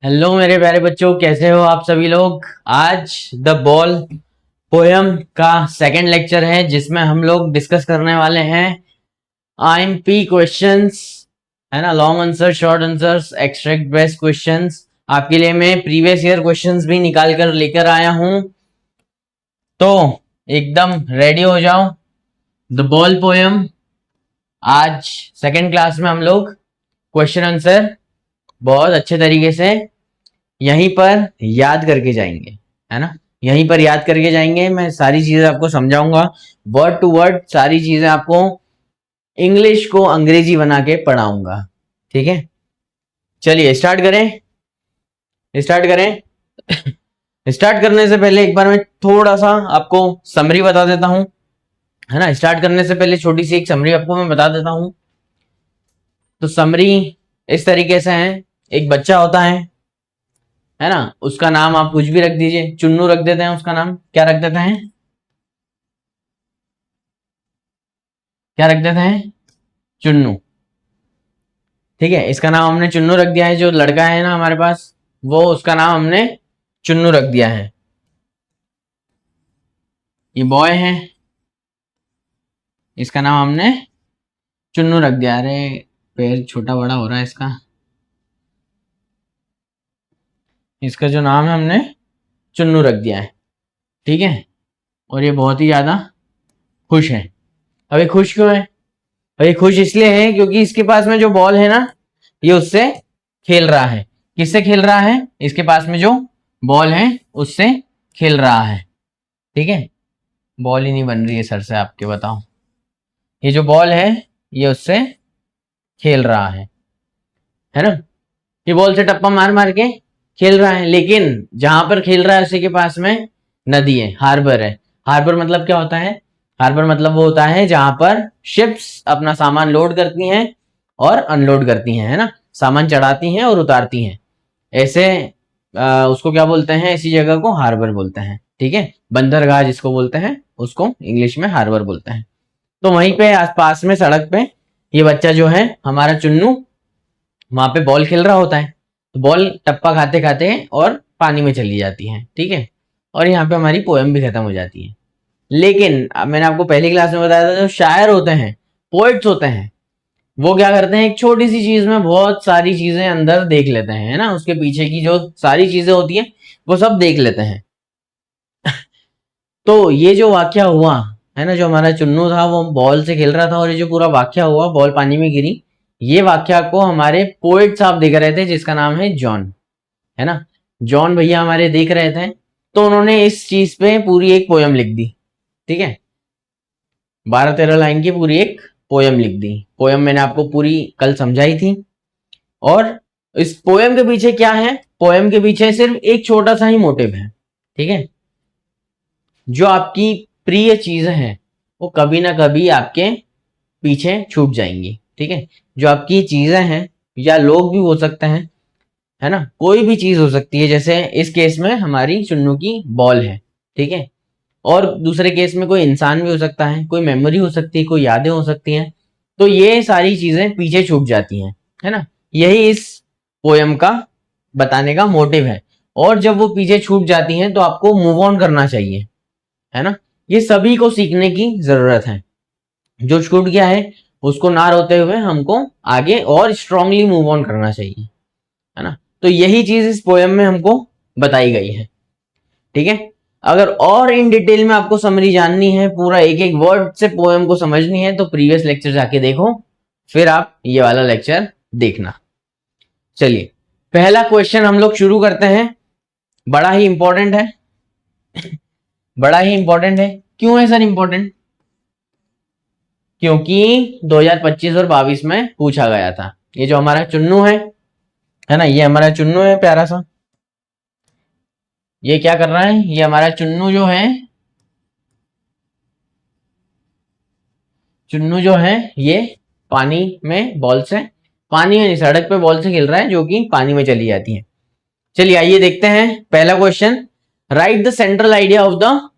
Hello मेरे प्यारे बच्चों, कैसे हो आप सभी लोग। आज द बॉल पोयम का सेकंड लेक्चर है जिसमें हम लोग डिस्कस करने वाले हैं आईएमपी क्वेश्चंस, है ना। Long answer, short answers, extract best questions. आपके लिए मैं प्रीवियस ईयर क्वेश्चंस भी निकाल कर लेकर आया हूं, तो एकदम रेडी हो जाओ। द बॉल पोयम आज सेकंड क्लास में हम लोग क्वेश्चन आंसर बहुत अच्छे तरीके से यहीं पर याद करके जाएंगे, है ना। यहीं पर याद करके जाएंगे। मैं सारी चीजें आपको समझाऊंगा, वर्ड टू वर्ड सारी चीजें आपको इंग्लिश को अंग्रेजी बना के पढ़ाऊंगा, ठीक है। चलिए स्टार्ट करें। स्टार्ट करें। स्टार्ट करने से पहले एक बार मैं थोड़ा सा आपको समरी बता देता हूं, है ना। स्टार्ट करने से पहले छोटी सी एक समरी आपको मैं बता देता हूं। तो समरी इस तरीके से है। एक बच्चा होता है ना। उसका नाम आप कुछ भी रख दीजिए, चुन्नू रख देते हैं। उसका नाम क्या रख देते हैं? क्या रख देते हैं? चुन्नू। ठीक है, इसका नाम हमने चुन्नू रख दिया है। जो लड़का है ना हमारे पास, वो उसका नाम हमने चुन्नू रख दिया है। ये बॉय है, इसका नाम हमने चुन्नू रख दिया। अरे पैर छोटा बड़ा हो रहा है इसका। इसका जो नाम है हमने चुन्नू रख दिया है, ठीक है। और ये बहुत ही ज्यादा खुश है। अब ये खुश क्यों है? और ये खुश इसलिए है क्योंकि इसके पास में जो बॉल है ना, ये उससे खेल रहा है। किससे खेल रहा है? इसके पास में जो बॉल है उससे खेल रहा है, ठीक है। बॉल ही नहीं बन रही है सर से, आपके बताओ। ये जो बॉल है ये उससे खेल रहा है ना। ये बॉल से टप्पा मार मार के खेल रहा है, लेकिन जहां पर खेल रहा है उसी के पास में नदी है, हार्बर है। हार्बर मतलब क्या होता है? हार्बर मतलब वो होता है जहां पर शिप्स अपना सामान लोड करती हैं और अनलोड करती हैं, है ना। सामान चढ़ाती हैं और उतारती हैं। ऐसे उसको क्या बोलते हैं? ऐसी जगह को हार्बर बोलते हैं, ठीक है। बंदरगाह जिसको बोलते हैं उसको इंग्लिश में हार्बर बोलते हैं। तो वहीं पे आसपास में सड़क पे ये बच्चा जो है हमारा चुन्नू, वहां पे बॉल खेल रहा होता है। तो बॉल टप्पा खाते खाते और पानी में चली जाती है, ठीक है। और यहाँ पे हमारी पोएम भी खत्म हो जाती है। लेकिन अब मैंने आपको पहली क्लास में बताया था, जो शायर होते हैं, पोइट्स होते हैं, वो क्या करते हैं? एक छोटी सी चीज में बहुत सारी चीजें अंदर देख लेते हैं, है ना। उसके पीछे की जो सारी चीजें होती हैं वो सब देख लेते हैं। तो ये जो वाक्य हुआ है ना, जो हमारा चुन्नू था वो बॉल से खेल रहा था और ये जो पूरा वाक्य हुआ, बॉल पानी में गिरी, ये वाक्य को हमारे पोएट साहब देख रहे थे जिसका नाम है जॉन, है ना। जॉन भैया हमारे देख रहे थे, तो उन्होंने इस चीज पे पूरी एक पोयम लिख दी, ठीक है। 12-13 लाइन की पूरी एक पोयम लिख दी। पोयम मैंने आपको पूरी कल समझाई थी। और इस पोयम के पीछे क्या है? पोयम के पीछे सिर्फ एक छोटा सा ही मोटिव है, ठीक है। जो आपकी प्रिय चीजें हैं वो कभी ना कभी आपके पीछे छूट जाएंगी, ठीक है। जो आपकी चीजें हैं, या लोग भी हो सकते हैं, है ना, कोई भी चीज हो सकती है। जैसे इस केस में हमारी चुन्नू की बॉल है, ठीक है। और दूसरे केस में कोई इंसान भी हो सकता है, कोई मेमोरी हो सकती है, कोई यादें हो सकती हैं। तो ये सारी चीजें पीछे छूट जाती हैं, है ना। यही इस पोयम का बताने का मोटिव है। और जब वो पीछे छूट जाती हैं तो आपको मूव ऑन करना चाहिए, है ना। ये सभी को सीखने की जरूरत है। जो छूट गया है उसको ना रोते हुए हमको आगे और स्ट्रांगली मूव ऑन करना चाहिए, है ना। तो यही चीज इस पोयम में हमको बताई गई है, ठीक है। अगर और इन डिटेल में आपको समरी जाननी है, पूरा एक एक वर्ड से पोयम को समझनी है, तो प्रीवियस लेक्चर जाके देखो, फिर आप ये वाला लेक्चर देखना। चलिए पहला क्वेश्चन हम लोग शुरू करते हैं। बड़ा ही इंपॉर्टेंट है। बड़ा ही इंपॉर्टेंट है। क्यों है सर इंपॉर्टेंट? क्योंकि 2025 और 22 में पूछा गया था। ये जो हमारा चुन्नू है ना, ये हमारा चुन्नू है प्यारा सा। ये क्या कर रहा है? ये हमारा चुन्नू जो है, चुन्नू जो है ये पानी में बॉल से, पानी में नहीं सड़क पे बॉल से खेल रहा है जो कि पानी में चली जाती है। चलिए आइए देखते हैं पहला question. Right the central idea of the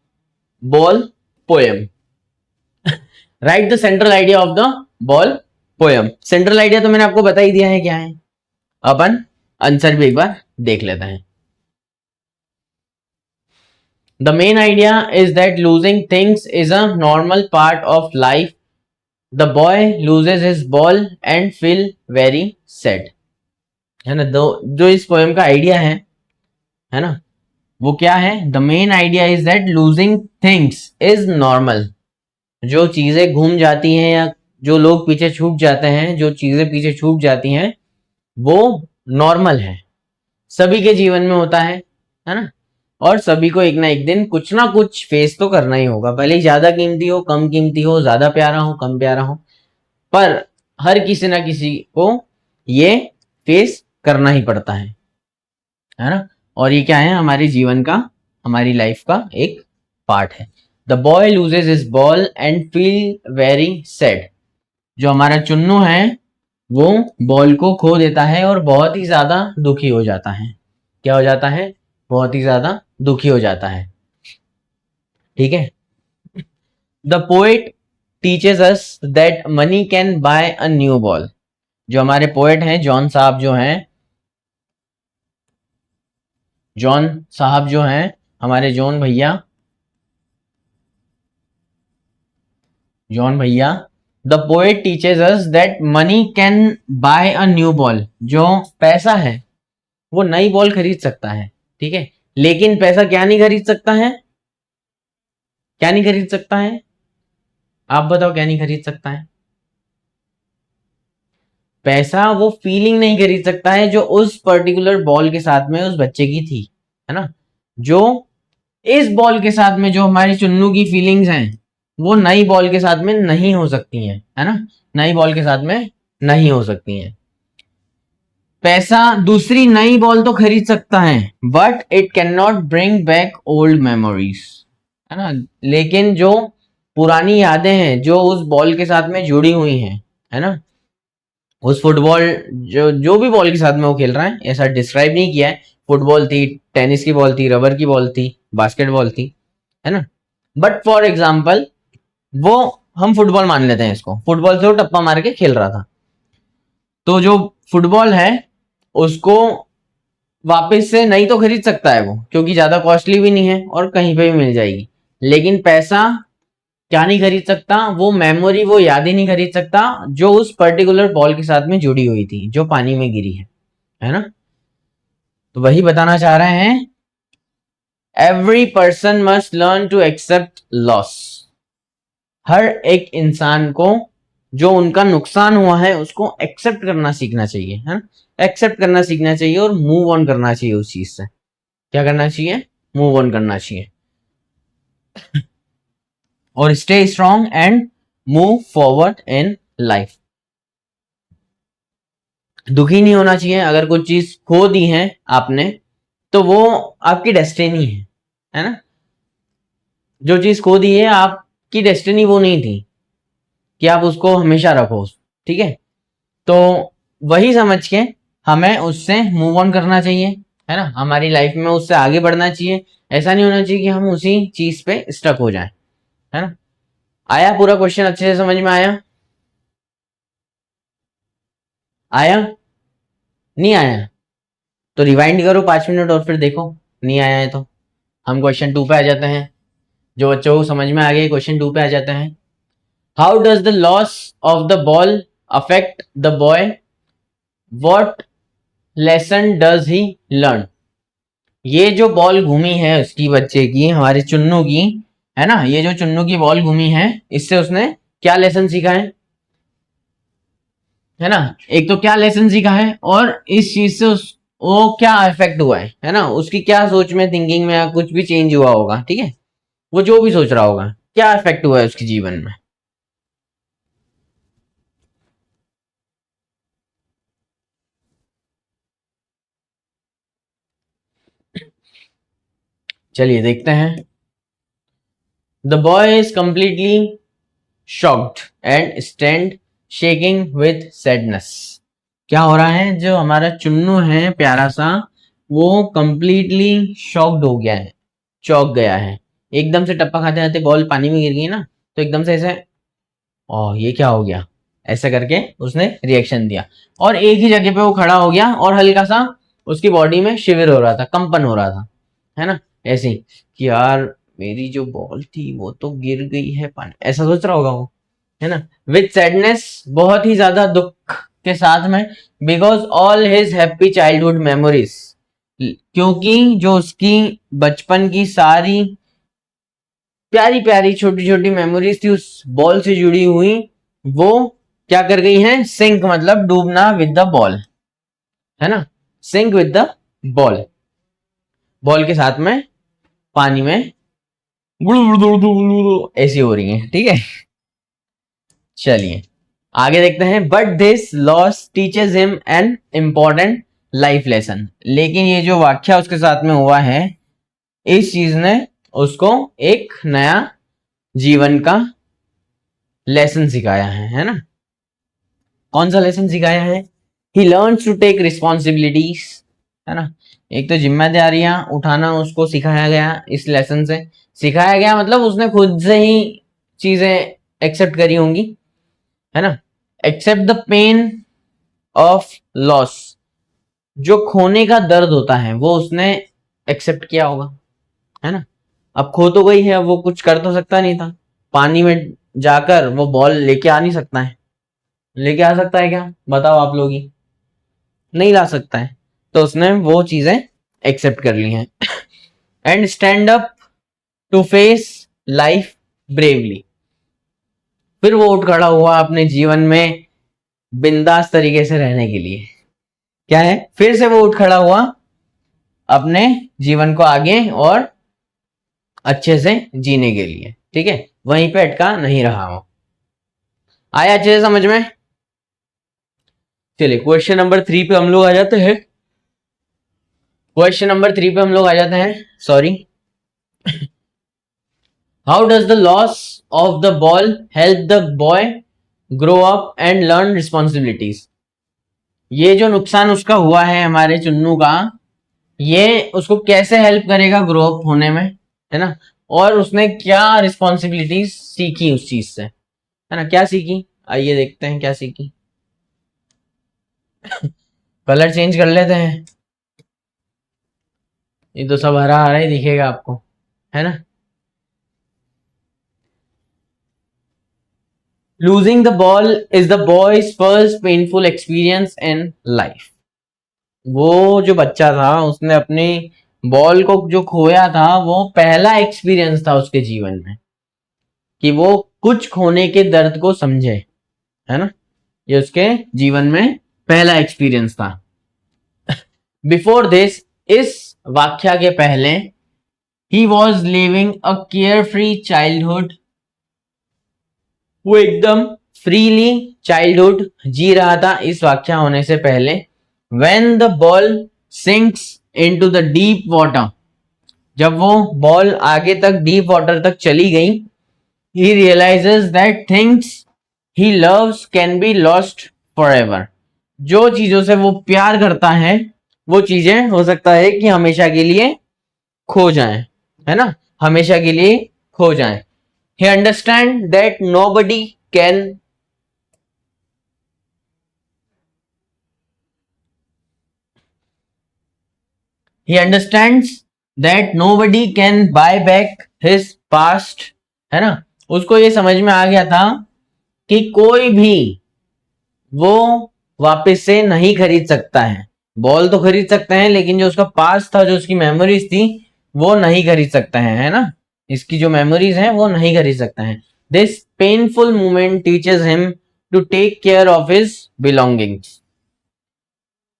ball poem. Right the central idea of the ball poem. Central idea तो मैंने आपको बता ही दिया है क्या है, अपन आंसर भी एक बार देख लेते हैं। The main idea is that losing things is a normal part of life. The boy loses his ball and feel very sad. है ना, जो इस पोयम का आइडिया है ना, वो क्या है? The main idea is that losing things is normal. जो चीजें घूम जाती हैं या जो लोग पीछे छूट जाते हैं, जो चीजें पीछे छूट जाती हैं, वो नॉर्मल है, सभी के जीवन में होता है ना। और सभी को एक ना कुछ फेस तो करना ही होगा, भले ही ज्यादा कीमती हो, कम कीमती हो, ज्यादा प्यारा हो, कम प्यारा हो, पर हर किसी ना किसी को ये फेस करना ही पड़ता है ना। और ये क्या है? हमारे जीवन का, हमारी लाइफ का एक पार्ट है। The boy loses his ball and feel very sad. जो हमारा चुन्नू है वो बॉल को खो देता है और बहुत ही ज्यादा दुखी हो जाता है। क्या हो जाता है? बहुत ही ज्यादा दुखी हो जाता है। ठीक है। The poet teaches us that money can buy a new ball. जो हमारे पोएट हैं, जॉन साहब जो हैं, जॉन साहब जो हैं, हमारे जॉन भैया, जॉन भैया, the poet teaches us that money can buy a new ball. जो पैसा है वो नई बॉल खरीद सकता है, ठीक है, लेकिन पैसा क्या नहीं खरीद सकता है? क्या नहीं खरीद सकता है? आप बताओ, क्या नहीं खरीद सकता है? पैसा वो फीलिंग नहीं खरीद सकता है जो उस पर्टिकुलर बॉल के साथ में उस बच्चे की थी, है ना। जो इस बॉल के साथ में जो हमारी चुन्नू की फीलिंग्स हैं, वो नई बॉल के साथ में नहीं हो सकती हैं, है ना, नई बॉल के साथ में नहीं हो सकती हैं। पैसा दूसरी नई बॉल तो खरीद सकता है, but it can not bring back old memories, है ना। लेकिन जो पुरानी यादें हैं जो उस बॉल के साथ में जुड़ी हुई हैं, है ना, उस फुटबॉल, जो जो भी बॉल के साथ में वो खेल रहा है, ऐसा डिस्क्राइब नहीं किया है, फुटबॉल थी, टेनिस की बॉल थी, रबर की बॉल थी, बास्केटबॉल थी, है ना। बट फॉर एग्जाम्पल, वो हम फुटबॉल मान लेते हैं, इसको फुटबॉल से वो टप्पा मार के खेल रहा था, तो जो फुटबॉल है उसको वापस से नहीं तो खरीद सकता है वो, क्योंकि ज्यादा कॉस्टली भी नहीं है और कहीं पे भी मिल जाएगी। लेकिन पैसा क्या नहीं खरीद सकता? वो मेमोरी, वो यादें नहीं खरीद सकता जो उस पर्टिकुलर बॉल के साथ में जुड़ी हुई थी, जो पानी में गिरी है ना। तो वही बताना चाह रहे हैं, every person must learn to accept loss. हर एक इंसान को जो उनका नुकसान हुआ है उसको एक्सेप्ट करना सीखना चाहिए, है ना, एक्सेप्ट करना सीखना चाहिए और मूव ऑन करना चाहिए उस चीज से। क्या करना चाहिए? मूव ऑन करना चाहिए और stay strong and move forward in life. दुखी नहीं होना चाहिए अगर कुछ चीज खो दी है आपने, तो वो आपकी डेस्टिनी है ना। जो चीज खो दी है आपकी डेस्टिनी वो नहीं थी कि आप उसको हमेशा रखो, ठीक है। तो वही समझ के हमें उससे मूव ऑन करना चाहिए, है ना, हमारी लाइफ में उससे आगे बढ़ना चाहिए। ऐसा नहीं होना चाहिए कि हम उसी चीज पे स्टक हो जाएं, है ना। आया पूरा क्वेश्चन अच्छे से समझ में आया? आया? नहीं आया तो रिवाइंड करो 5 मिनट और फिर देखो, नहीं आया है तो हम क्वेश्चन 2 पे आ जाते हैं। जो बच्चों को समझ में आ गया, क्वेश्चन 2 पे आ जाते हैं। How does the loss of the ball affect the boy? What lesson does he learn? ये जो बॉल घूमी है उसकी, बच्चे की, हमारे चुन्नू की, है ना, ये जो चुन्नू की बॉल घूमी है, इससे उसने क्या लेसन सीखा है ना। एक तो क्या लेसन सीखा है, और इस चीज से वो क्या इफेक्ट हुआ है ना, उसकी क्या सोच में, थिंकिंग में या कुछ भी चेंज हुआ होगा, ठीक है, वो जो भी सोच रहा होगा, क्या इफेक्ट हुआ है उसके जीवन में। चलिए देखते हैं। The boy is completely shocked and stand shaking with sadness. क्या हो रहा है? जो हमारा चुन्नू है प्यारा सा, वो कंप्लीटली शॉक्ड हो गया है, चौंक गया है। एकदम से टप्पा खाते खाते बॉल पानी में गिर गई ना, तो एकदम से ऐसे, ओ ये क्या हो गया, ऐसा करके उसने रिएक्शन दिया और एक ही जगह पे वो खड़ा हो गया और हल्का सा उसकी बॉडी में शिविर हो रहा था, कंपन हो रहा था, है ना, ऐसे ही कि यार मेरी जो बॉल थी वो तो गिर गई है पानी, ऐसा सोच रहा होगा वो, है ना, विथ सैडनेस, बहुत ही ज्यादा दुख के साथ में, because all his happy childhood memories, क्योंकि जो उसकी बचपन की सारी प्यारी प्यारी छोटी छोटी मेमोरीज थी उस बॉल से जुड़ी हुई, वो क्या कर गई हैं, सिंक मतलब डूबना विद द बॉल, है ना, sync with the ball, ball के साथ में पानी में ऐसी हो रही है, ठीक है। चलिए आगे देखते हैं, but this loss teaches him an important life lesson, लेकिन ये जो वाक्या उसके साथ में हुआ है, इस चीज ने उसको एक नया जीवन का लेसन सिखाया है ना। कौन सा लेसन सिखाया है, he learns to take responsibilities, है ना, एक तो जिम्मेदारियां उठाना उसको सिखाया गया, इस लेसन से सिखाया गया मतलब उसने खुद से ही चीजें एक्सेप्ट करी होंगी, है ना, accept the pain of loss, जो खोने का दर्द होता है वो उसने एक्सेप्ट किया होगा, है ना, अब खो तो गई है, अब वो कुछ कर तो सकता नहीं था, पानी में जाकर वो बॉल लेके आ नहीं सकता है, लेके आ सकता है क्या, बताओ आप लोग ही, नहीं ला सकता है, तो उसने वो चीजें एक्सेप्ट कर ली हैं and stand up to face life bravely, फिर वो उठ खड़ा हुआ अपने जीवन में बिंदास तरीके से रहने के लिए, क्या है, फिर से वो उठ खड़ा हुआ अपने जीवन को आगे और अच्छे से जीने के लिए, ठीक है, वहीं पे अटका नहीं रहा हो, आया अच्छे से समझ में। चलिए क्वेश्चन नंबर 3 पे हम लोग आ जाते हैं, क्वेश्चन नंबर 3 पे हम लोग आ जाते हैं, sorry, how does the loss of the ball help the boy grow up and learn responsibilities, ये जो नुकसान उसका हुआ है हमारे चुन्नू का, ये उसको कैसे हेल्प करेगा ग्रो अप होने में, है ना, और उसने क्या रिस्पॉन्सिबिलिटीज सीखी उस चीज से, है ना, क्या सीखी, आइए देखते हैं क्या सीखी। कलर चेंज कर लेते हैं, ये तो सब हरा हरा ही दिखेगा आपको, है ना, losing the ball is the boys first painful experience in life, वो जो बच्चा था उसने अपनी बॉल को जो खोया था वो पहला एक्सपीरियंस था उसके जीवन में, कि वो कुछ खोने के दर्द को समझे, है ना, ये उसके जीवन में पहला एक्सपीरियंस था। बिफोर दिस, इस वाक्या के पहले, he was living a care free childhood, वो एकदम फ्रीली चाइल्डहुड जी रहा था इस वाक्या होने से पहले, when the ball sinks into the deep water, जब वो बॉल आगे तक डीप वाटर तक चली गई, he realizes that things he loves can be lost forever, जो चीजों से वो प्यार करता है वो चीजें हो सकता है कि हमेशा के लिए खो जाएं, है ना, हमेशा के लिए खो जाएं। he understand that nobody can he understands that nobody can buy back his past, है ना, उसको ये समझ में आ गया था कि कोई भी वो वापस से नहीं खरीद सकता है, बॉल तो खरीद सकते हैं लेकिन जो उसका पास था, जो उसकी मेमोरीज थी, वो नहीं खरीद सकता है ना, इसकी जो मेमोरीज हैं वो नहीं खरीद सकता है। This painful moment teaches him to take care of his belongings,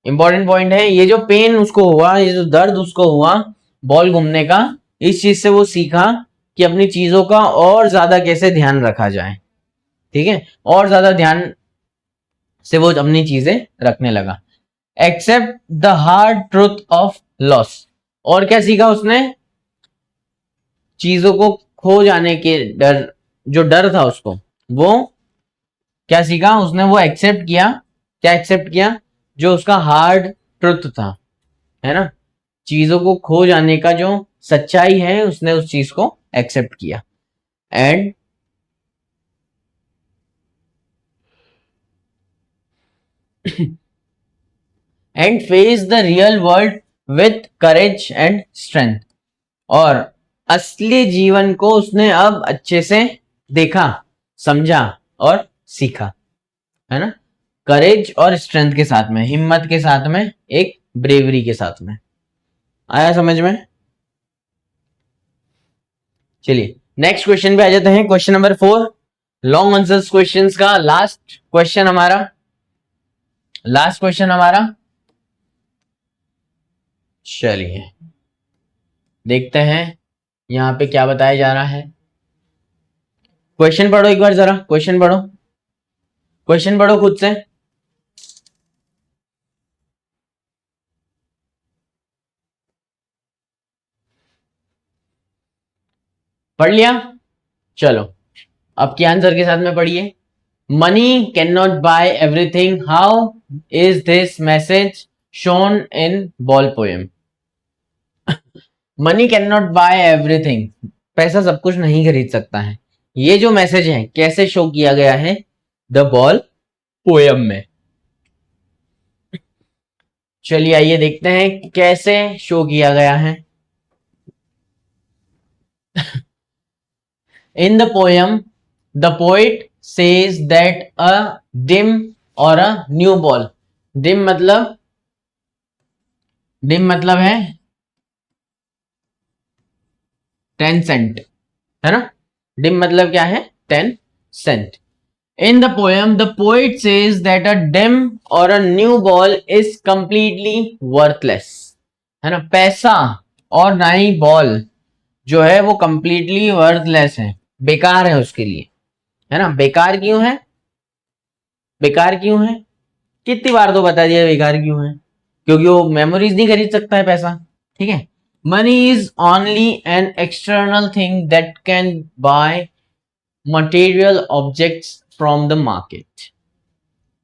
important point है, ये जो पेन उसको हुआ, ये जो दर्द उसको हुआ बॉल घूमने का, इस चीज से वो सीखा कि अपनी चीजों का और ज्यादा कैसे ध्यान रखा जाए, ठीक है, और ज्यादा ध्यान से वो अपनी चीजें रखने लगा। Accept the hard truth of loss, और क्या सीखा उसने, चीजों को खो जाने के डर, जो डर था उसको, वो क्या सीखा उसने, वो एक्सेप्ट किया, क्या एक्सेप्ट किया, जो उसका हार्ड ट्रुथ था, है ना, चीजों को खो जाने का जो सच्चाई है उसने उस चीज को एक्सेप्ट किया, and and face the real world with courage and strength. और असली जीवन को उसने अब अच्छे से देखा, समझा और सीखा, है ना। करेज और स्ट्रेंथ के साथ में, हिम्मत के साथ में, एक ब्रेवरी के साथ में। आया समझ में? चलिए नेक्स्ट क्वेश्चन पे आ जाते हैं। Question number 4, long answers questions का लास्ट क्वेश्चन हमारा। चलिए देखते हैं यहां पे क्या बताया जा रहा है। क्वेश्चन पढ़ो एक बार जरा, क्वेश्चन पढ़ो खुद से। पढ़ लिया? चलो अब के आंसर के साथ में पढ़िए। Money can not buy everything, how is this message shown in ball poem? Money can not buy everything, पैसा सब कुछ नहीं खरीद सकता है। ये जो मैसेज है कैसे शो किया गया है द बॉल पोएम में? चलिए आइए देखते हैं कैसे शो किया गया है। In the poem the poet says that a dim और अ न्यू बॉल, डिम मतलब है 10 सेंट, है ना। डिम मतलब क्या है? 10 Saint. In the poem, the poet says that a dim or a new ball is completely worthless, है ना। पैसा और ना ही बॉल जो है वो completely worthless है, बेकार है उसके लिए, है ना। बेकार क्यों है? कितनी बार तो बता दिया बेकार क्यों है? क्योंकि वो मेमोरीज नहीं खरीद सकता है पैसा, ठीक है। Money is only an external thing that can by material objects from the market.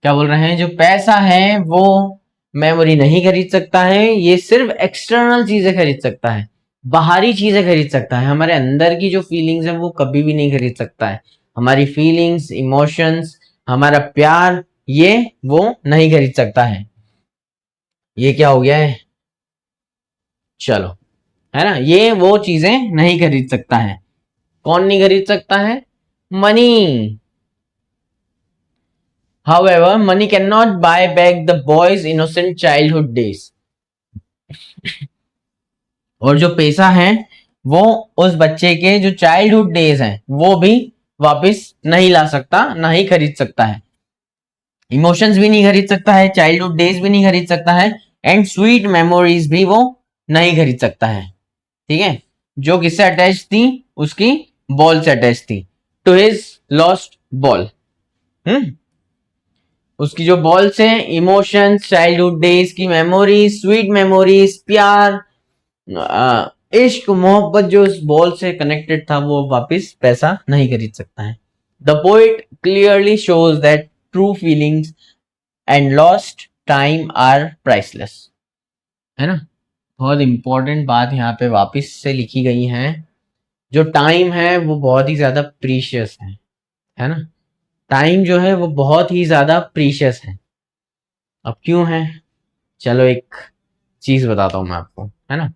क्या बोल रहे हैं? जो पैसा है वो मेमोरी नहीं खरीद सकता है, ये सिर्फ एक्सटर्नल चीजें खरीद सकता है, बाहरी चीजें खरीद सकता है। हमारे अंदर की जो फीलिंग्स है वो कभी भी नहीं खरीद सकता है। हमारी फीलिंग्स, इमोशंस, हमारा प्यार, ये वो नहीं खरीद सकता है। ये क्या हो गया है? चलो, है ना, ये वो चीजें नहीं खरीद सकता है। कौन नहीं खरीद सकता है? Money. However, money cannot buy back the boy's innocent childhood days. और जो पैसा है वो उस बच्चे के जो चाइल्डहुड डेज हैं वो भी वापस नहीं ला सकता, ना ही खरीद सकता है। इमोशंस भी नहीं खरीद सकता है, चाइल्डहुड डेज भी नहीं खरीद सकता है, एंड स्वीट मेमोरीज भी वो नहीं खरीद सकता है, ठीक है। जो किससे अटैच थी? उसकी बॉल से अटैच थी, टू हिज लॉस्ट बॉल। उसकी जो बॉल से इमोशंस, चाइल्डहुड डेज की मेमोरीज, स्वीट मेमोरीज, प्यार, इश्क, मोहब्बत जो उस बॉल से कनेक्टेड था वो वापस पैसा नहीं खरीद सकता है। The poet clearly shows that true feelings and lost time are priceless, है ना। बहुत इंपॉर्टेंट बात यहाँ पे वापस से लिखी गई है। जो टाइम है वो बहुत ही ज्यादा प्रीशियस है ना। टाइम जो है वो बहुत ही ज्यादा प्रीशियस है। अब क्यों है? चलो एक चीज बताता हूं मैं आपको, है ना।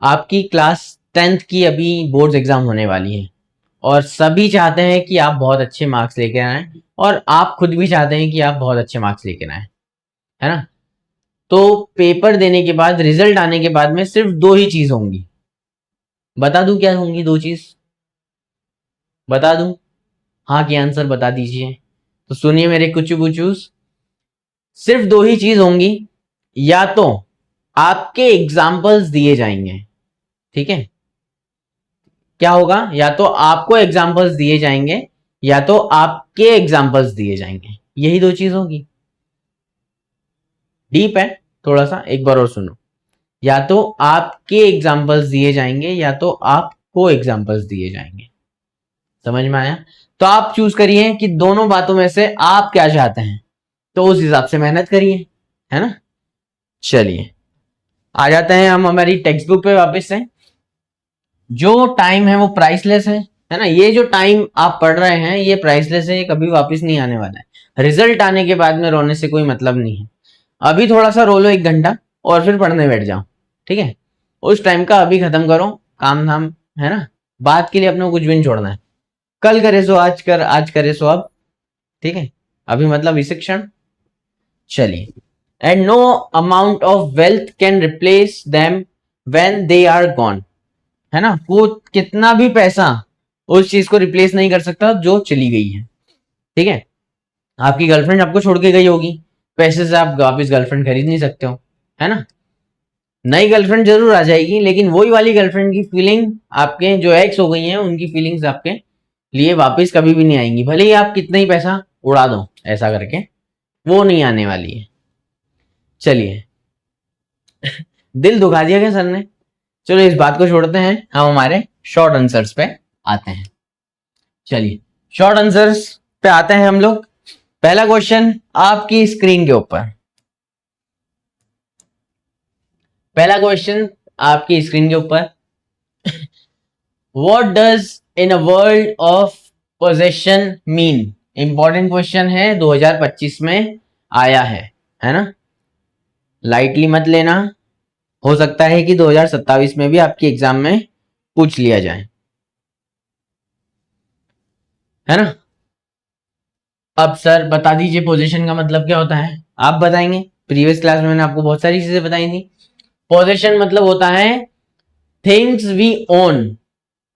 आपकी क्लास 10th की अभी बोर्ड्स एग्जाम होने वाली है और सभी चाहते हैं कि आप बहुत अच्छे मार्क्स लेके आए, और आप खुद भी चाहते हैं कि आप बहुत अच्छे मार्क्स लेके आए, है ना। तो पेपर देने के बाद, रिजल्ट आने के बाद में सिर्फ दो ही चीज होंगी। बता दूं क्या होंगी दो चीज? बता दूं? हाँ की आंसर बता दीजिए। तो सुनिए मेरे कुछ कुचूस, सिर्फ दो ही चीज होंगी। या तो आपके एग्जाम्पल्स दिए जाएंगे, ठीक है। क्या होगा? या तो आपको एग्जाम्पल्स दिए जाएंगे या तो आपके एग्जाम्पल्स दिए जाएंगे, यही दो चीज होगी। डीप है थोड़ा सा, एक बार और सुनो। या तो आपके एग्जाम्पल्स दिए जाएंगे या तो आपको एग्जाम्पल्स दिए जाएंगे। समझ में आया? तो आप चूज करिए कि दोनों बातों में से आप क्या चाहते हैं, तो उस हिसाब से मेहनत करिए, है ना। चलिए आ जाते हैं हम हमारी टेक्स्ट बुक पे वापस से। जो टाइम है वो प्राइसलेस है ना। ये जो टाइम आप पढ़ रहे हैं ये प्राइसलेस है, ये कभी वापस नहीं आने वाला है। रिजल्ट आने के बाद में रोने से कोई मतलब नहीं है। अभी थोड़ा सा रो लो 1 घंटा और फिर पढ़ने बैठ जाओ, ठीक है। उस टाइम का अभी खत्म करो काम धाम, है ना। बात के लिए अपने को कुछ भी नहीं छोड़ना है। कल करे सो आज कर, आज करे सो अब, ठीक है। अभी मतलब इसी क्षण। चलिए, and no amount of wealth can replace them when they are gone, है ना। वो कितना भी पैसा उस चीज को रिप्लेस नहीं कर सकता जो चली गई है, ठीक है। आपकी गर्लफ्रेंड आपको छोड़ के गई होगी, पैसे से आप वापिस गर्लफ्रेंड खरीद नहीं सकते हो, है ना। नई गर्लफ्रेंड जरूर आ जाएगी, लेकिन वही वाली गर्लफ्रेंड की फीलिंग आपके जो एक्स हो गई हैं उनकी फीलिंग्स आपके लिए वापस कभी भी नहीं आएंगी, भले ही आप कितना ही पैसा उड़ा दो ऐसा करके, वो नहीं आने वाली है। चलिए, दिल दुखा दिया क्या सर ने। चलो इस बात को छोड़ते हैं, हम हमारे शॉर्ट आंसर्स पे आते हैं। चलिए, शॉर्ट आंसर्स पे आते हैं हम लोग। पहला क्वेश्चन आपकी स्क्रीन के ऊपर, पहला क्वेश्चन आपकी स्क्रीन के ऊपर, what does in a world of possession mean. Important question है, 2025 में आया है ना। लाइटली मत लेना, हो सकता है कि 2027 में भी आपकी एग्जाम में पूछ लिया जाए, है ना। अब सर बता दीजिए पोजीशन का मतलब क्या होता है। आप बताएंगे, प्रीवियस क्लास में मैंने आपको बहुत सारी चीजें बताई थी। पोजीशन मतलब होता है थिंग्स वी ओन।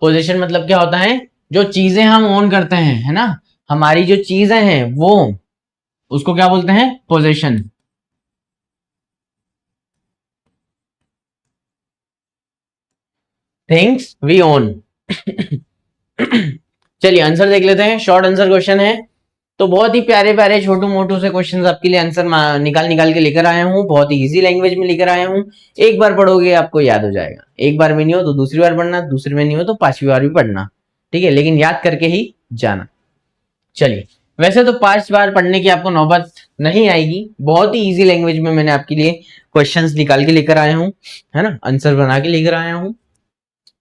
पोजीशन मतलब क्या होता है, जो चीजें हम ओन करते हैं, है ना। हमारी जो चीजें हैं वो, उसको क्या बोलते हैं, पोजीशन। Things we own. चलिए आंसर देख लेते हैं। शॉर्ट आंसर क्वेश्चन है, तो बहुत ही प्यारे प्यारे छोटू मोटू से क्वेश्चंस आपके लिए आंसर निकाल निकाल के लेकर आया हूँ। बहुत ही इजी लैंग्वेज में लेकर आया हूँ। एक बार पढ़ोगे आपको याद हो जाएगा, एक बार में नहीं हो तो दूसरी बार पढ़ना, दूसरी में नहीं हो तो 5वीं बार भी पढ़ना, ठीक है, लेकिन याद करके ही जाना। चलिए, वैसे तो 5 बार पढ़ने की आपको नौबत नहीं आएगी, बहुत ही इजी लैंग्वेज में मैंने आपके लिए क्वेश्चंस निकाल के लेकर आया हूँ, है ना, आंसर बना के लेकर आया हूँ।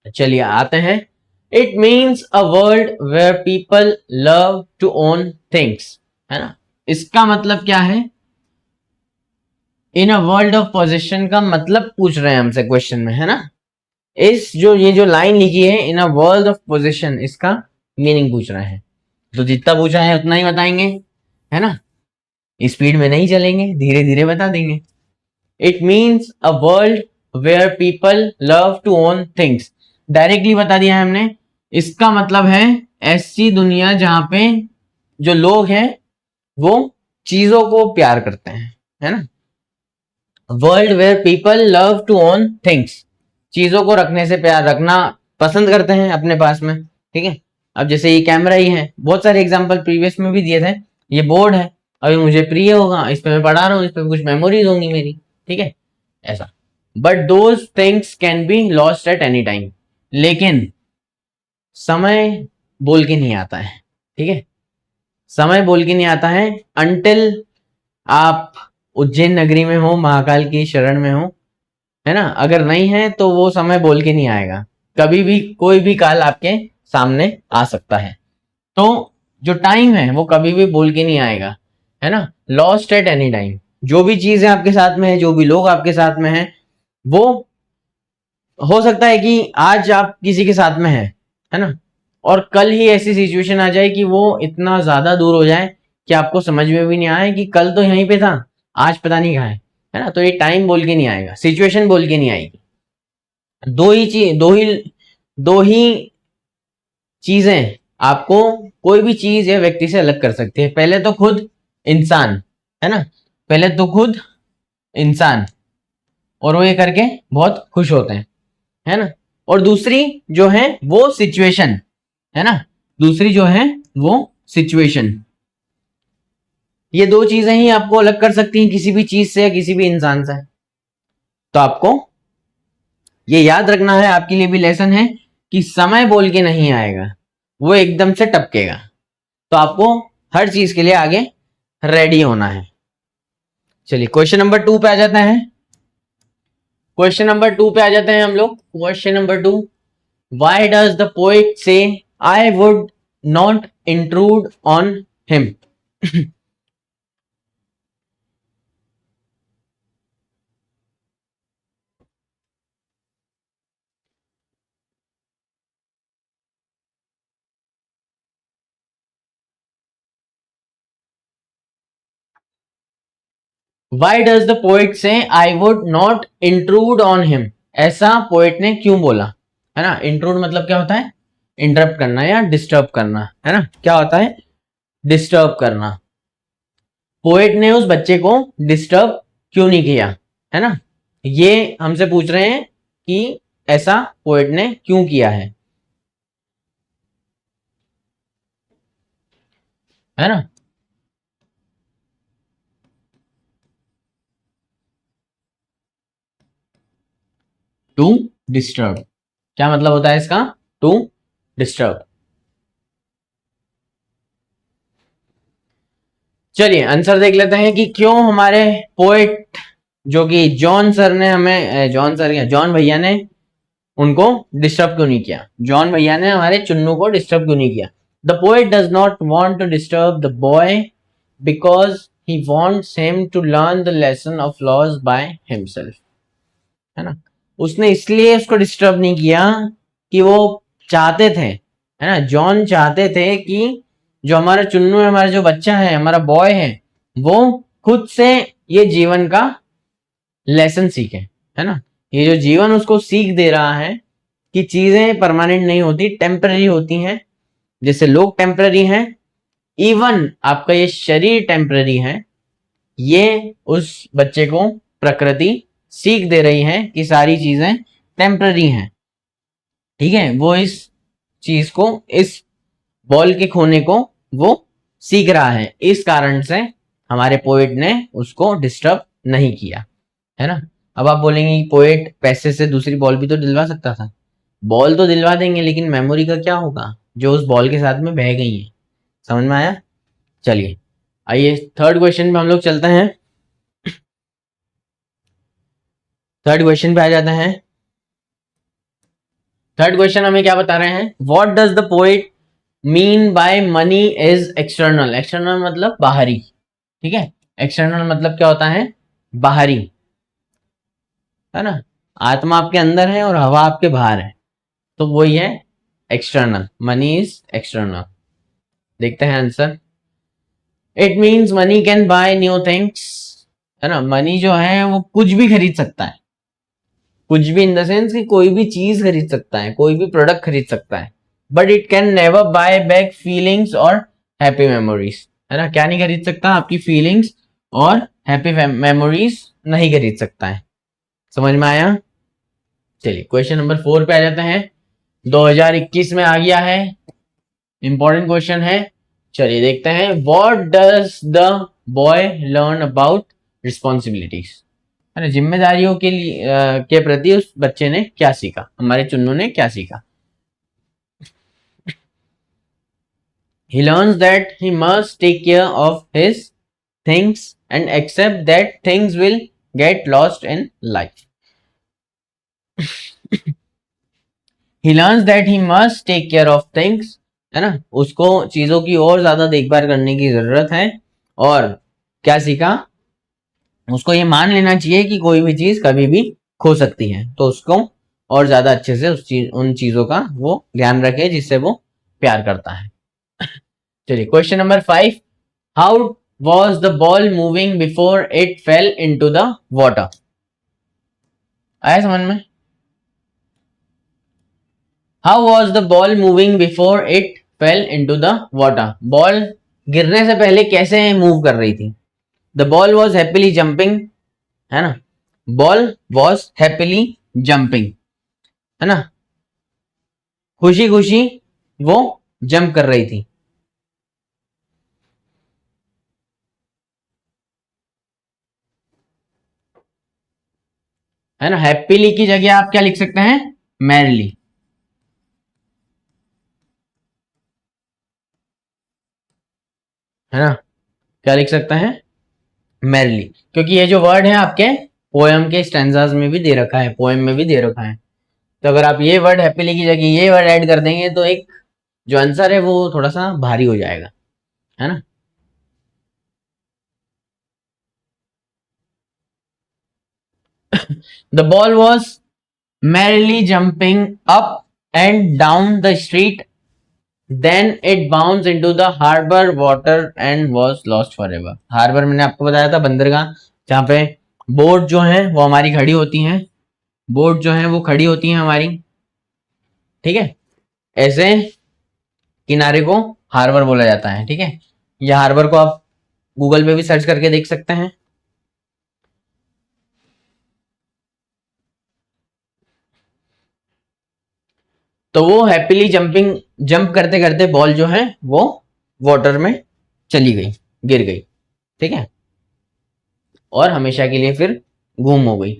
चलिए आते हैं। It means a world where people love to own things, है ना। इसका मतलब क्या है, in a world of possession का मतलब पूछ रहे हैं हमसे क्वेश्चन में, है ना। इस जो ये जो लाइन लिखी है in a world of position, इसका मीनिंग पूछ रहे हैं, तो जितना पूछा है उतना ही बताएंगे, है ना। स्पीड में नहीं चलेंगे, धीरे धीरे बता देंगे। It means a world where people love to own things, directly बता दिया है हमने। इसका मतलब है ऐसी दुनिया जहां पे जो लोग हैं वो चीजों को प्यार करते हैं, है ना। World where people love to own things, चीजों को रखने से प्यार, रखना पसंद करते हैं अपने पास में, ठीक है। अब जैसे ये कैमरा ही है, बहुत सारे एग्जांपल प्रीवियस में भी दिए थे। ये बोर्ड है, अभी मुझे प्रिय होगा, इस पे मैं पढ़ा रहा हूँ, इस पे कुछ मेमोरीज होंगी मेरी, ठीक है, ऐसा। But those things can be lost at any time, लेकिन समय बोल के नहीं आता है, ठीक है। समय बोल के नहीं आता है अनटिल आप उज्जैन नगरी में हो, महाकाल की शरण में हो, है ना। अगर नहीं है तो वो समय बोल के नहीं आएगा, कभी भी कोई भी काल आपके सामने आ सकता है। तो जो टाइम है वो कभी भी बोल के नहीं आएगा, है ना। लॉस्ट एट एनी टाइम, जो भी चीजें आपके साथ में है, जो भी लोग आपके साथ में है, वो हो सकता है कि आज आप किसी के साथ में है ना, और कल ही ऐसी सिचुएशन आ जाए कि वो इतना ज्यादा दूर हो जाए कि आपको समझ में भी नहीं आए कि कल तो यहीं पे था, आज पता नहीं कहाँ है ना। तो ये टाइम बोल के नहीं आएगा, सिचुएशन बोल के नहीं आएगी। दो ही चीज, दो ही चीजें आपको कोई भी चीज या व्यक्ति से अलग कर सकती है। पहले तो खुद इंसान, है ना, पहले तो खुद इंसान, और वो ये करके बहुत खुश होते हैं, है ना। और दूसरी जो है वो सिचुएशन, है ना, दूसरी जो है वो सिचुएशन। ये दो चीजें ही आपको अलग कर सकती हैं किसी भी चीज से या किसी भी इंसान से। तो आपको ये याद रखना है, आपके लिए भी लेसन है कि समय बोल के नहीं आएगा, वो एकदम से टपकेगा। तो आपको हर चीज के लिए आगे रेडी होना है। चलिए क्वेश्चन नंबर 2 पे आ जाते हैं। क्वेश्चन नंबर 2 पे आ जाते हैं हम लोग। Question number 2, Why does the poet say I would not intrude on him? Why does the poet say I would not intrude on him, ऐसा पोइट ने क्यों बोला, है ना। इंट्रूड मतलब क्या होता है, इंटरप्ट करना या डिस्टर्ब करना, है ना, क्या होता है, डिस्टर्ब करना। पोएट ने उस बच्चे को डिस्टर्ब क्यों नहीं किया, है ना, ये हमसे पूछ रहे हैं कि ऐसा पोएट ने क्यों किया है ना। टू डिस्टर्ब, क्या मतलब होता है इसका, टू डिस्टर्ब। चलिए आंसर देख लेते हैं कि क्यों हमारे पोएट जो कि जॉन सर ने हमें, जॉन सर क्या, जॉन भैया ने उनको डिस्टर्ब क्यों नहीं किया, जॉन भैया ने हमारे चुन्नू को डिस्टर्ब क्यों नहीं किया। The poet does not want to disturb the boy because he wants him to learn the lesson of loss by himself, है ना। उसने इसलिए उसको डिस्टर्ब नहीं किया कि वो चाहते थे, है ना, जॉन चाहते थे कि जो हमारा चुन्नू है, हमारा जो बच्चा है, हमारा बॉय है, वो खुद से ये जीवन का लेसन सीखे, है ना। ये जो जीवन उसको सीख दे रहा है कि चीजें परमानेंट नहीं होती, टेम्पररी होती हैं, जैसे लोग टेम्पररी हैं, इवन आपका ये शरीर टेम्पररी है। ये उस बच्चे को प्रकृति सीख दे रही है कि सारी चीजें टेम्पररी हैं, ठीक है। वो इस चीज को, इस बॉल के खोने को वो सीख रहा है, इस कारण से हमारे पोएट ने उसको डिस्टर्ब नहीं किया, है ना। अब आप बोलेंगे कि पोएट पैसे से दूसरी बॉल भी तो दिलवा सकता था, बॉल तो दिलवा देंगे लेकिन मेमोरी का क्या होगा जो उस बॉल के साथ में बह गई है, समझ में आया। चलिए आइए थर्ड क्वेश्चन पे हम लोग चलते हैं। थर्ड क्वेश्चन पे आ जाते हैं। थर्ड क्वेश्चन हमें क्या बता रहे हैं, what does the poet mean by money is external, external मतलब बाहरी, ठीक है। एक्सटर्नल मतलब क्या होता है, बाहरी, है ना। आत्मा आपके अंदर है और हवा आपके बाहर है, तो वही है एक्सटर्नल, मनी इज एक्सटर्नल। देखते हैं answer. It means money can bye new things, है ना, मनी जो है वो कुछ भी खरीद सकता है, कुछ भी इन द सेंस कि कोई भी चीज खरीद सकता है, कोई भी प्रोडक्ट खरीद सकता है, but it can never buy back feelings और हैप्पी मेमोरीज, है ना। क्या नहीं खरीद सकता, आपकी फीलिंग्स और हैप्पी मेमोरीज नहीं खरीद सकता है, समझ में आया। चलिए क्वेश्चन नंबर 4 पे आ जाते हैं, 2021 में आ गया है, इंपॉर्टेंट क्वेश्चन है। चलिए देखते हैं, what does the boy learn about responsibilities, है ना, जिम्मेदारियों के लिए के प्रति उस बच्चे ने क्या सीखा, हमारे चुन्नू ने क्या सीखा। He learns that he must take care of his things and accept that things will get lost in life. He learns that he must take care of things, है ना, उसको चीजों की और ज्यादा देखभाल करने की जरूरत है। और क्या सीखा, उसको ये मान लेना चाहिए कि कोई भी चीज कभी भी खो सकती है, तो उसको और ज्यादा अच्छे से उन चीजों का वो ध्यान रखे जिससे वो प्यार करता है। चलिए question number 5, how was the ball moving before it fail into the water, आया समझ में। How was the ball moving before it fail into the water, ball गिरने से पहले कैसे मूव कर रही थी। The ball was happily jumping, है ना, बॉल वॉज हैप्पीली जंपिंग, है ना, खुशी खुशी वो जंप कर रही थी, है ना। हैप्पीली की जगह आप क्या लिख सकते हैं, मैरिली, है ना, क्या लिख सकते हैं, मैरिली, क्योंकि ये जो वर्ड है आपके पोएम के स्टैंजाज में भी दे रखा है, पोएम में भी दे रखा है। तो अगर आप ये वर्ड हैप्पीली की जगह ये वर्ड ऐड कर देंगे तो एक जो आंसर है वो थोड़ा सा भारी हो जाएगा, है ना। The ball was merrily jumping up and down the street, then it bounced into the harbor water and was lost forever. Harbour मैंने आपको बताया था बंदरगाह, जहाँ पे बोट जो है वो हमारी खड़ी होती हैं, बोट जो है वो खड़ी होती है हमारी, ठीक है। ऐसे किनारे को हार्बर बोला जाता है, ठीक है। यह हार्बर को आप गूगल पे भी सर्च करके देख सकते हैं। तो वो हैप्पीली जंपिंग, जंप करते करते बॉल जो है वो वाटर में चली गई, गिर गई, ठीक है, और हमेशा के लिए फिर गुम हो गई।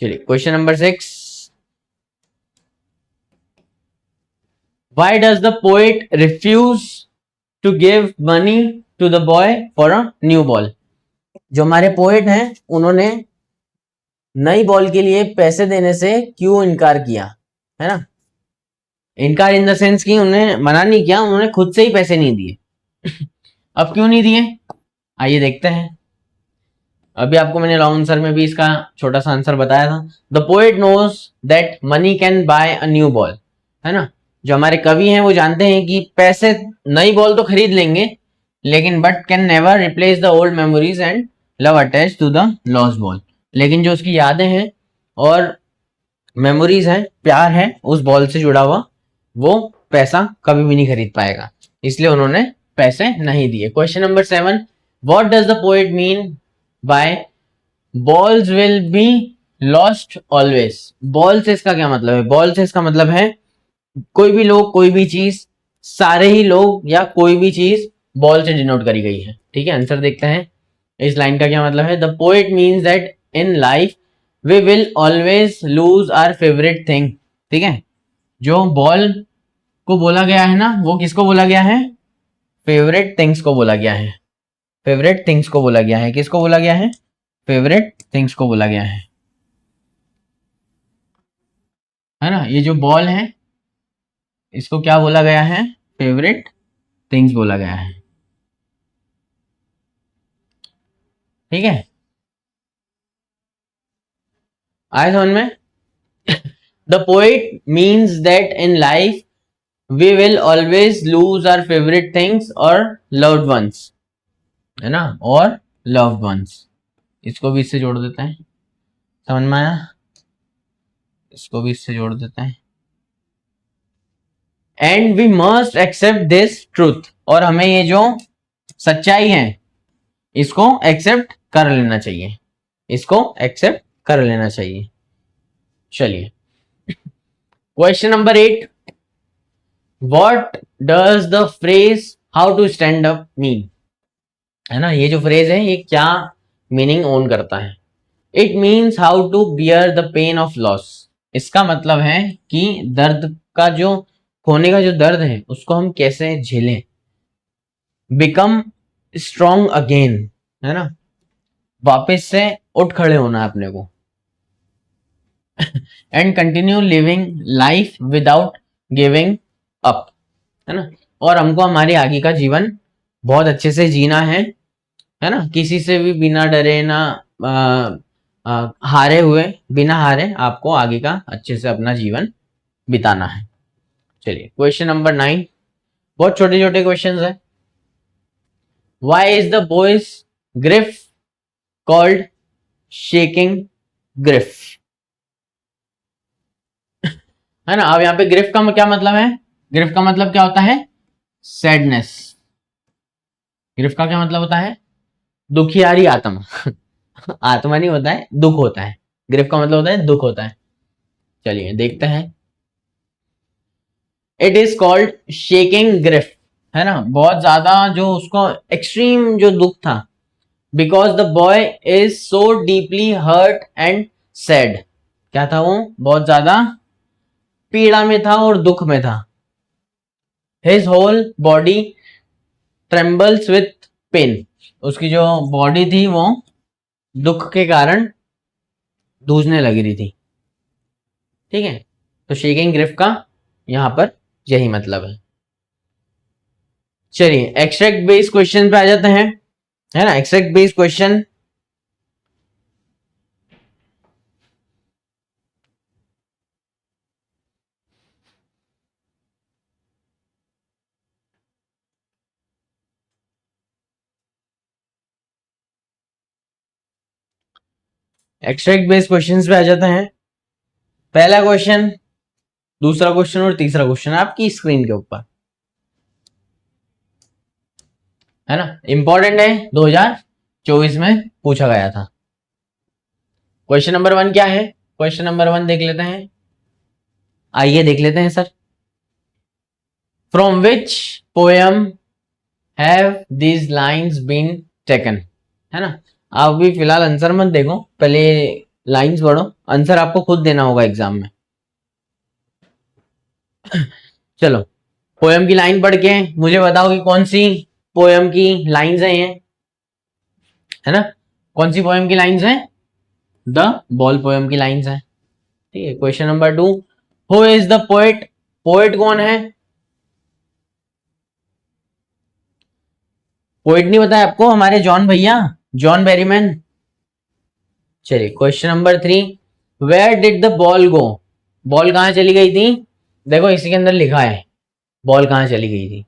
चलिए question number 6, why does the poet refuse to give money to the boy for a new ball. जो हमारे पोएट हैं उन्होंने नई बॉल के लिए पैसे देने से क्यों इनकार किया, है ना। इनकार इन द सेंस कि उन्हें मना नहीं किया, उन्होंने खुद से ही पैसे नहीं दिए। अब क्यों नहीं दिए, आइए देखते हैं। अभी आपको मैंने लॉन्ग आंसर में भी इसका छोटा सा आंसर बताया था। The poet knows that money can buy a new ball, है ना। जो हमारे कवि हैं वो जानते हैं कि पैसे नई बॉल तो खरीद लेंगे, लेकिन but can never replace the old memories and love attach to the lost ball. लेकिन जो उसकी यादें हैं और मेमोरीज हैं, प्यार है उस बॉल से जुड़ा हुआ, वो पैसा कभी भी नहीं खरीद पाएगा, इसलिए उन्होंने पैसे नहीं दिए। Question number 7, what does the poet mean by balls will be lost always. Ball से इसका क्या मतलब है, बॉल से इसका मतलब है कोई भी लोग, कोई भी चीज, सारे ही लोग या कोई भी चीज बॉल से डिनोट करी गई है, ठीक है। आंसर देखते हैं इस लाइन का क्या मतलब है। The poet means that in life we will always lose our favourite thing, ठीक है। जो बॉल को बोला गया है ना, वो किसको बोला गया है, फेवरेट थिंग्स को बोला गया है, फेवरेट थिंग्स को बोला गया है, किसको बोला गया है, फेवरेट थिंग्स को बोला गया है ना। ये जो बॉल है इसको क्या बोला गया है, फेवरेट थिंग्स बोला गया है, ठीक है। आए समझ में। The poet means that in life we will always lose our favourite things और लव्ड वंस, है ना, और लव्ड वंस। इसको भी इससे जोड़ देते हैं, समझ में आया, इसको भी इससे जोड़ देते हैं। And we must accept this truth, और हमें ये जो सच्चाई है इसको एक्सेप्ट कर लेना चाहिए, इसको एक्सेप्ट कर लेना चाहिए। चलिए question number 8, what does the phrase how to stand up mean, है ना। ये जो फ्रेज है ये क्या मीनिंग ओन करता है। It means how to bear the pain of loss. इसका मतलब है कि दर्द का जो, खोने का जो दर्द है उसको हम कैसे झेलें। बिकम स्ट्रॉन्ग अगेन, है ना, वापस से उठ खड़े होना है अपने को। And continue living life without giving up, है ना। और हमको हमारे आगे का जीवन बहुत अच्छे से जीना है ना, किसी से भी बिना डरे ना हारे हुए, बिना हारे आपको आगे का अच्छे से अपना जीवन बिताना है। चलिए क्वेश्चन नंबर 9, बहुत छोटे छोटे क्वेश्चंस है। Why is the boys grief called shaking grief, है ना। अब यहाँ पे ग्रिफ का क्या मतलब है, ग्रिफ का मतलब क्या होता है, सैडनेस। ग्रिफ का क्या मतलब होता है, दुखियारी आत्मा। आत्मा नहीं होता है, दुख होता है। ग्रिफ का मतलब होता है दुख होता है। चलिए देखते हैं। It is called shaking grief, है ना, बहुत ज्यादा जो उसको एक्सट्रीम जो दुख था। Because the boy is so deeply hurt and sad, क्या था वो, बहुत ज्यादा पीड़ा में था और दुख में था। His whole body trembles with pain, उसकी जो बॉडी थी वो दुख के कारण धूजने लगी रही थी, ठीक है। तो शेकिंग ग्रिफ का यहां पर यही मतलब है। चलिए एक्सट्रैक्ट बेस्ड क्वेश्चन पे आ जाते हैं, है ना। Extract based question, extract based questions पे आ जाते हैं। पहला क्वेश्चन, दूसरा क्वेश्चन और तीसरा क्वेश्चन आपकी स्क्रीन के ऊपर है ना, इंपॉर्टेंट है, 2024 में पूछा गया था। क्वेश्चन नंबर 1 क्या है? क्वेश्चन नंबर 1 देख लेते हैं, आइए देख लेते हैं sir. From which poem have these lines been taken, है ना। आप भी फिलहाल आंसर मत देखो, पहले लाइंस पढ़ो, आंसर आपको खुद देना होगा एग्जाम में। चलो, पोएम की लाइन पढ़ के मुझे बताओ कि कौन सी पोएम की लाइंस हैं ये, है ना, कौन सी पोएम की लाइंस हैं? द बॉल पोएम की लाइंस हैं। ठीक है, question number 2, who is the poet? Poet कौन है? पोएट नहीं बताया आपको? हमारे जॉन भैया, जॉन बेरीमैन। चलिए, question number 3, where did the ball go? Ball कहां चली गई थी? देखो इसी के अंदर लिखा है बॉल कहां चली गई थी,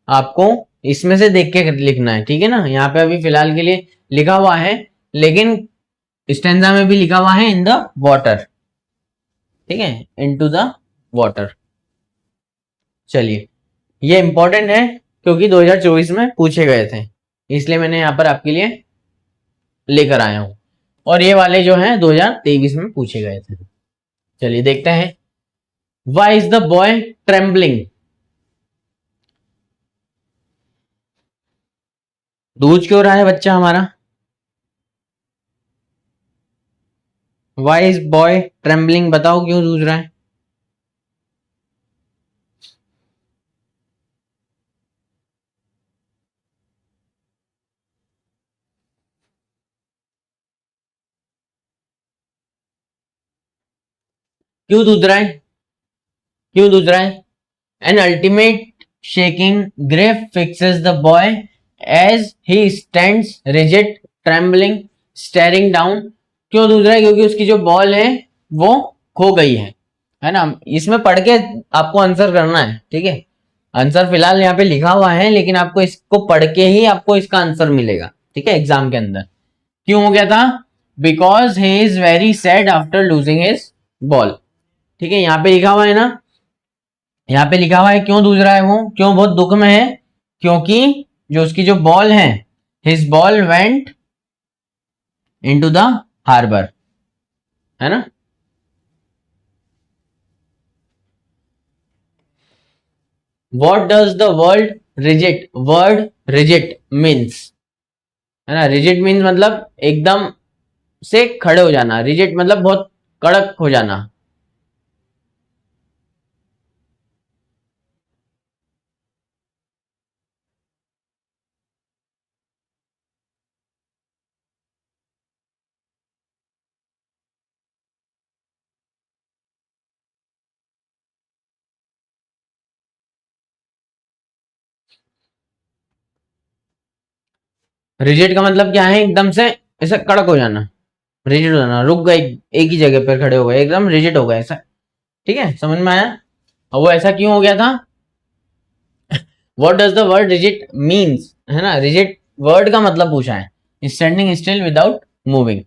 आपको इसमें से देख के लिखना है, ठीक है ना। यहाँ पे अभी फिलहाल के लिए लिखा हुआ है, लेकिन स्टेंजा में भी लिखा हुआ है इन द वाटर, ठीक है, इनटू द वाटर। चलिए, ये इंपॉर्टेंट है क्योंकि 2024 में पूछे गए थे, इसलिए मैंने यहाँ पर आपके लिए लेकर आया हूं, और ये वाले जो हैं 2023 में पूछे गए थे। चलिए देखते हैं, why is the boy trembling? Dooj क्यों रहा है बच्चा हमारा? व्हाई इज बॉय ट्रेम्बलिंग, बताओ क्यों जूझ रहा है? क्यों जूझ रहा है? क्यों जूझ रहा है? An ultimate shaking grief fixes the boy as he stands rigid trembling staring down. क्यों जूझ रहा है? क्योंकि उसकी जो बॉल है वो खो गई है ना। इसमें पढ़ के आपको आंसर करना है, ठीक है। आंसर फिलहाल यहाँ पे लिखा हुआ है, लेकिन आपको इसको पढ़ के ही आपको इसका आंसर मिलेगा, ठीक है, एग्जाम के अंदर। क्यों हो गया था? Because he is very sad after losing his ball. ठीक है, यहाँ पे लिखा हुआ है ना, यहाँ पे लिखा हुआ है क्यों जूझ रहा है वो, क्यों बहुत दुख में है? क्योंकि जो उसकी जो बॉल है, his ball went into the harbour, है ना। What does the word rigid means, है ना। रिजिट मीन्स मतलब एकदम से खड़े हो जाना, रिजिट मतलब बहुत कड़क हो जाना। रिजिट का मतलब क्या है? एकदम से ऐसा कड़क हो जाना, रिजिट हो जाना, रुक गए, एक ही जगह पर खड़े हो गए, एकदम रिजिट हो गए ऐसा। ठीक है, समझ में आया? और वो ऐसा क्यों हो गया था? What does the word rigid means, है ना, रिजिट वर्ड का मतलब पूछा है, standing still without moving.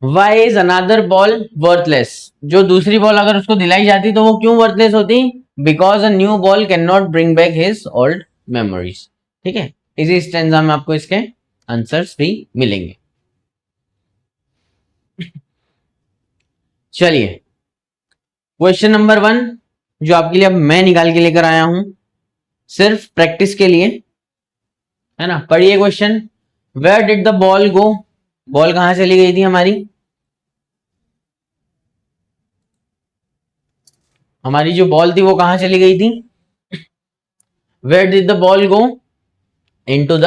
Why is another ball worthless? जो दूसरी बॉल अगर उसको दिलाई जाती तो वो क्यों वर्थलेस होती? Because a new ball can not bring back his old memories. ठीक है, इसी स्टेंजा में आपको इसके आंसर्स भी मिलेंगे। चलिए, क्वेश्चन नंबर 1 जो आपके लिए अब मैं निकाल के लेकर आया हूं सिर्फ प्रैक्टिस के लिए, है ना। पढ़िए question, where did the ball go? Ball कहां चली गई थी हमारी? हमारी जो बॉल थी वो कहां चली गई थी? Where did the ball go? Into the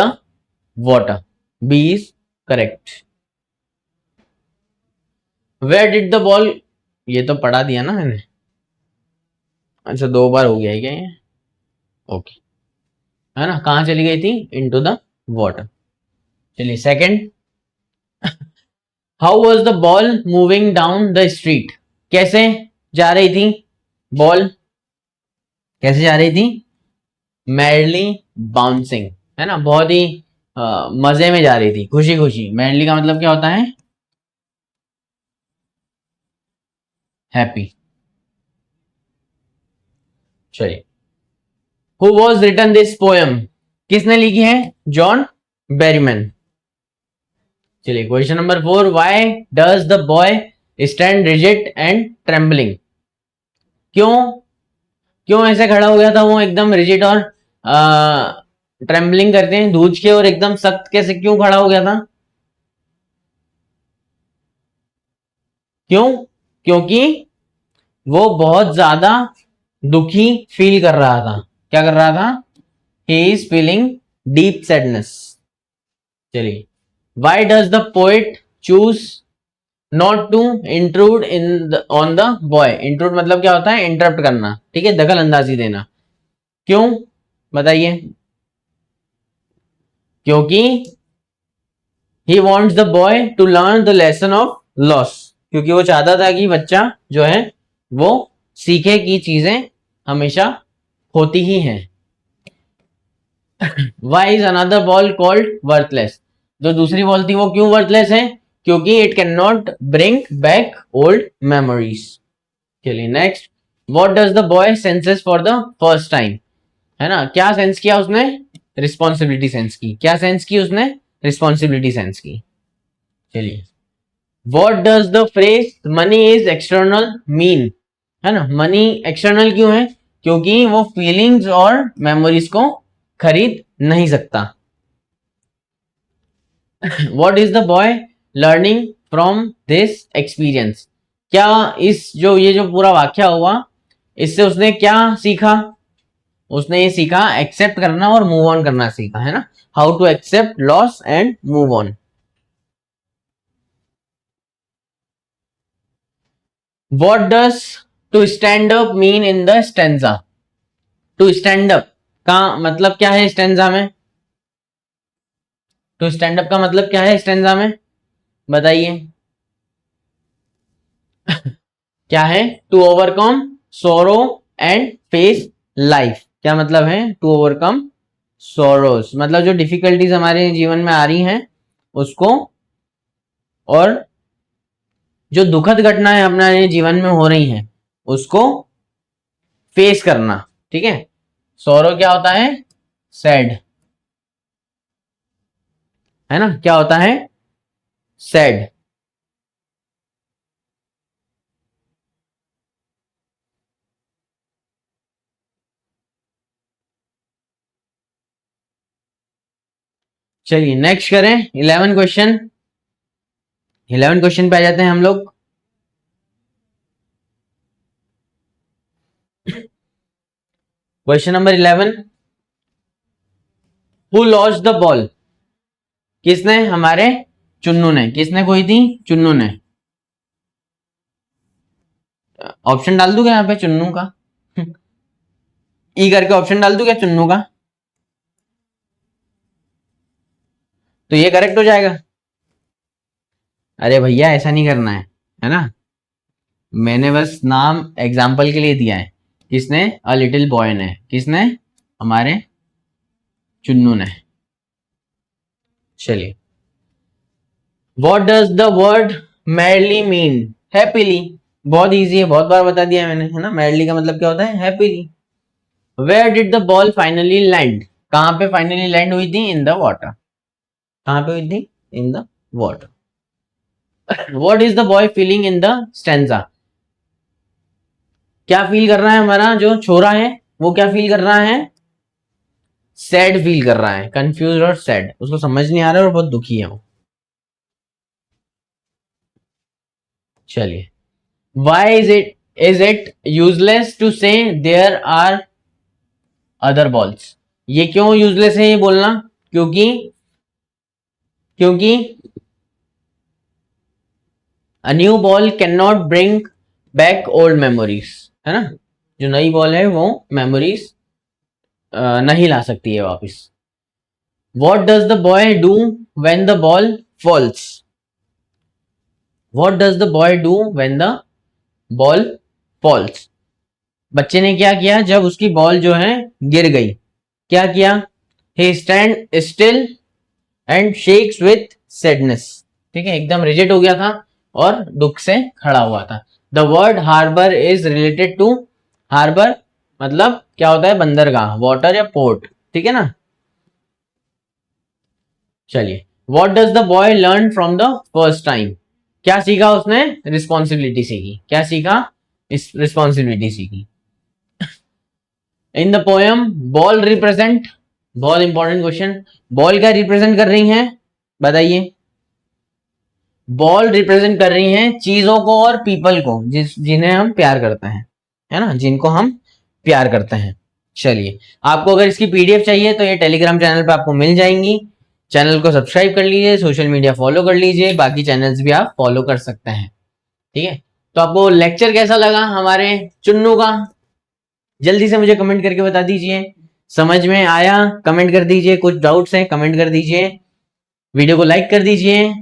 water, B is correct. Where did the ball, ये तो पढ़ा दिया ना मैंने, अच्छा 2 बार हो गया है क्या ये? ओके, है ना, कहां चली गई थी? Into the water. चलिए second, how was the ball moving down the street? कैसे जा रही थी बॉल? कैसे जा रही थी? मैडली बाउंसिंग, है ना, बहुत ही मजे में जा रही थी, खुशी खुशी। मैडली का मतलब क्या होता है? हैप्पी। चलिए, who was written this poem? किसने लिखी है? John Berryman. चलिए, question number 4, why does the boy stand rigid and trembling? क्यों क्यों ऐसे खड़ा हो गया था वो, एकदम रिजिड और ट्रेम्बलिंग करते हैं धूज के, और एकदम सख्त कैसे क्यों खड़ा हो गया था? क्यों? क्योंकि वो बहुत ज्यादा दुखी फील कर रहा था। क्या कर रहा था? He is feeling deep sadness. चलिए, why does the poet choose not to intrude on the boy? Intrude मतलब क्या होता है? इंटरप्ट करना, ठीक है, दखल अंदाजी देना। क्यों बताइए? क्योंकि he wants the boy to learn the lesson of loss. क्योंकि वो चाहता था कि बच्चा जो है वो सीखे कि चीजें हमेशा होती ही हैं। Why is another ball called worthless? जो दूसरी बॉल थी वो क्यों वर्थलेस है? क्योंकि it can not bring back old memories. चलिए, next, what does the boy senses for the first time? है ना, क्या सेंस किया उसने? रिस्पॉन्सिबिलिटी सेंस की। क्या सेंस की उसने? रिस्पॉन्सिबिलिटी सेंस की। चलिए, what does the phrase money is external mean? है ना, मनी एक्सटर्नल क्यों है? क्योंकि वो फीलिंग्स और मेमोरीज को खरीद नहीं सकता। What is the boy learning from this experience? क्या इस जो ये जो पूरा वाक्य हुआ, इससे उसने क्या सीखा? उसने ये सीखा एक्सेप्ट करना और मूव ऑन करना सीखा, है ना, how to accept loss and move on. What does to stand up mean in the stanza? To stand up का मतलब क्या है स्टेंजा में? टू स्टैंड अप का मतलब क्या है स्टेंजा में? बताइए। क्या है? To overcome sorrow and face life. क्या मतलब है टू ओवरकम सोरोस? मतलब जो डिफिकल्टीज हमारे जीवन में आ रही हैं उसको, और जो दुखद घटनाएं हमारे जीवन में हो रही हैं उसको फेस करना, ठीक है। सोरो क्या होता है? सैड, है ना, क्या होता है? सैड। चलिए, नेक्स्ट करें 11 क्वेश्चन। 11 क्वेश्चन पे आ जाते हैं हम लोग। Question number 11, who lost the ball? किसने? हमारे चुन्नू ने। किसने खोई थी? चुन्नू ने। ऑप्शन डाल दूं क्या यहाँ पे चुन्नू का? ई करके ऑप्शन डाल दूं क्या चुन्नू का? तो ये करेक्ट हो जाएगा। अरे भैया, ऐसा नहीं करना है ना। मैंने बस नाम एग्जाम्पल के लिए दिया है। किसने? अ लिटिल बॉय ने। किसने? हमारे चुन्नू ने। चलिए, what does the word madly mean? Happily. बहुत इजी है, बहुत बार बता दिया मैंने, है ना। मैडली का मतलब क्या होता है? Happily. Where did the ball finally land? कहां पे फाइनली लैंड हुई थी? In the water. कहां पे हुई थी? In the water. What is the boy feeling in the stanza? क्या फील कर रहा है हमारा जो छोरा है? वो क्या फील कर रहा है? सैड फील कर रहा है, कंफ्यूज और सैड, उसको समझ नहीं आ रहा है और बहुत दुखी है वो। चलिए, why is it useless to say there are other balls? ये क्यों यूजलेस है ये बोलना? क्योंकि क्योंकि a new ball can not bring back old memories, है ना। जो नई बॉल है वो मेमोरीज नहीं ला सकती है वापस। What does the boy do when the ball falls? What does the boy do when the ball falls? बच्चे ने क्या किया जब उसकी बॉल जो है गिर गई? क्या किया? He stand still and shakes with sadness, ठीक है, एकदम रिजिड हो गया था और दुख से खड़ा हुआ था। The word harbour is related to, harbour मतलब क्या होता है, बंदरगाह, वाटर या पोर्ट, ठीक है ना। चलिए, what does the boy learn from the first time, क्या सीखा उसने, रिस्पॉन्सिबिलिटी सीखी, क्या सीखा, इस रिस्पॉन्सिबिलिटी सीखी। In the poem ball represent, बहुत इंपॉर्टेंट क्वेश्चन, बॉल क्या रिप्रेजेंट कर रही हैं, बताइए। बॉल रिप्रेजेंट कर रही हैं चीजों को और पीपल को, जिन्हें हम प्यार करते हैं, है ना, जिनको हम प्यार करते हैं। चलिए, आपको अगर इसकी पीडीएफ चाहिए तो ये टेलीग्राम चैनल पे आपको मिल जाएंगी। चैनल को सब्सक्राइब कर लीजिए, सोशल मीडिया फॉलो कर लीजिए, बाकी चैनल्स भी आप फॉलो कर सकते हैं, ठीक है। तो आपको लेक्चर कैसा लगा हमारे चुन्नू का, जल्दी से मुझे कमेंट करके बता दीजिए। समझ में आया कमेंट कर दीजिए, कुछ डाउट्स हैं कमेंट कर दीजिए, वीडियो को लाइक कर दीजिए,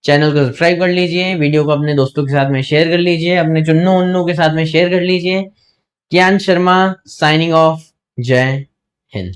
चैनल को सब्सक्राइब कर लीजिए, वीडियो को अपने दोस्तों के साथ में शेयर कर लीजिए, अपने चुन्नू उन्नू के साथ में शेयर कर लीजिए। कियान शर्मा साइनिंग ऑफ, जय हिंद।